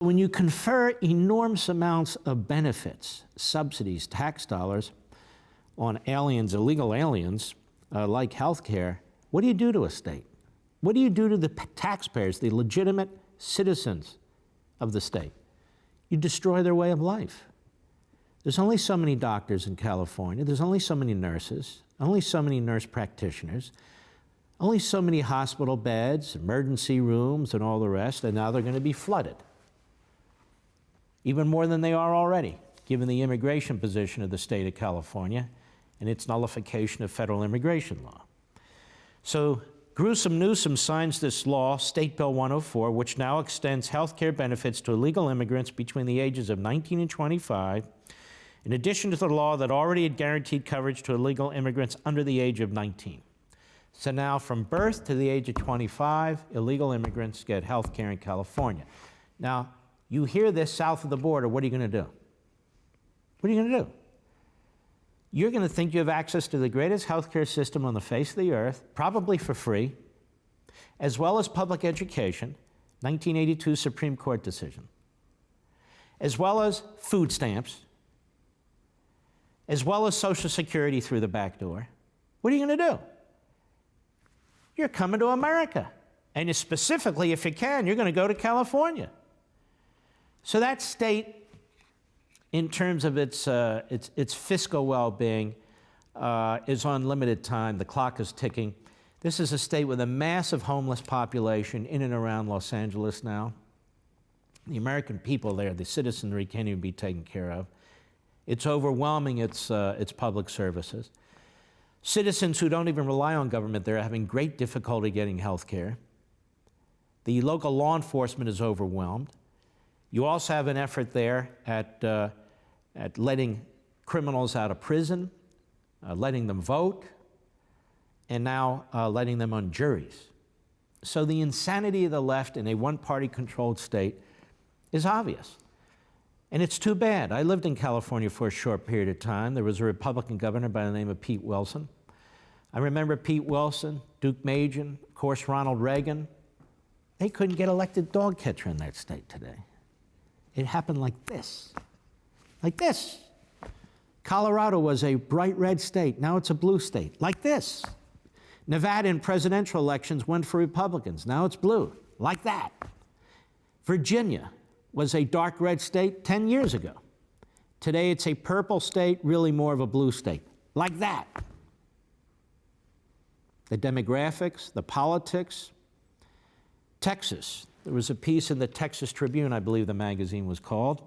When you confer enormous amounts of benefits, subsidies, tax dollars on aliens, illegal aliens, like healthcare, what do you do to a state? What do you do to the taxpayers, the legitimate citizens of the state? You destroy their way of life. There's only so many doctors in California. There's only so many nurses, only so many nurse practitioners, only so many hospital beds, emergency rooms, and all the rest, and now they're going to be flooded. Even more than they are already, given the immigration position of the state of California and its nullification of federal immigration law. So Gruesome Newsom signs this law, State Bill 104, which now extends health care benefits to illegal immigrants between the ages of 19 and 25, in addition to the law that already had guaranteed coverage to illegal immigrants under the age of 19. So now from birth to the age of 25, illegal immigrants get health care in California. Now, you hear this south of the border, what are you going to do? What are you going to do? You're going to think you have access to the greatest healthcare system on the face of the earth, probably for free, as well as public education, 1982 Supreme Court decision, as well as food stamps, as well as Social Security through the back door. What are you going to do? You're coming to America. And specifically, if you can, you're going to go to California. So that state, in terms of its fiscal well-being, is on limited time. The clock is ticking. This is a state with a massive homeless population in and around Los Angeles now. The American people there, the citizenry, can't even be taken care of. It's overwhelming its public services. Citizens who don't even rely on government there are having great difficulty getting health care. The local law enforcement is overwhelmed. You also have an effort there at letting criminals out of prison, letting them vote, and now letting them on juries. So the insanity of the left in a one-party controlled state is obvious. And it's too bad. I lived in California for a short period of time. There was a Republican governor by the name of Pete Wilson. I remember Pete Wilson, Duke Majan, of course, Ronald Reagan. They couldn't get elected dog catcher in that state today. It happened like this. Like this. Colorado was a bright red state. Now it's a blue state. Like this. Nevada in presidential elections went for Republicans. Now it's blue. Like that. Virginia was a dark red state 10 years ago. Today it's a purple state, really more of a blue state. Like that. The demographics, the politics. Texas. There was a piece in the Texas Tribune, I believe the magazine was called.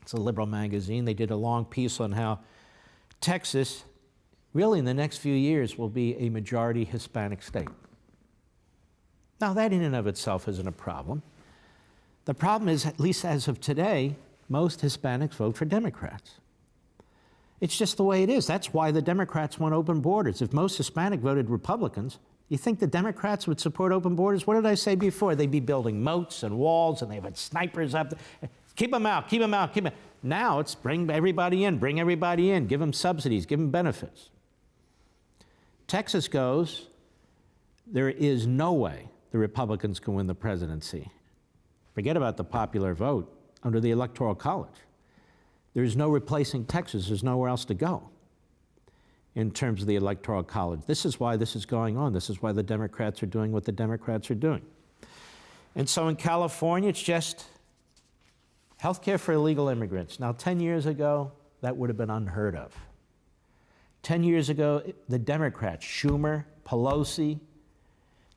It's a liberal magazine. They did a long piece on how Texas, really in the next few years, will be a majority Hispanic state. Now, that in and of itself isn't a problem. The problem is, at least as of today, most Hispanics vote for Democrats. It's just the way it is. That's why the Democrats want open borders. If most Hispanic voted Republicans, you think the Democrats would support open borders? What did I say before? They'd be building moats and walls, and they would snipers up. Keep them out, keep them out, keep them out. Now it's bring everybody in, give them subsidies, give them benefits. Texas goes, there is no way the Republicans can win the presidency. Forget about the popular vote under the Electoral College. There's no replacing Texas. There's nowhere else to go in terms of the Electoral College. This is why this is going on. This is why the Democrats are doing what the Democrats are doing. And so in California, it's just health care for illegal immigrants. Now, 10 years ago, that would have been unheard of. 10 years ago, the Democrats, Schumer, Pelosi,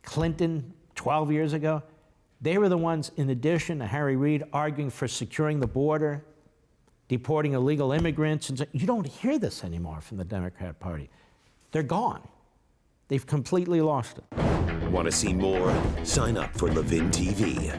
Clinton, 12 years ago, they were the ones, in addition to Harry Reid, arguing for securing the border, deporting illegal immigrants. And so, you don't hear this anymore from the Democrat Party. They're gone. They've completely lost it. Want to see more? Sign up for Levin TV.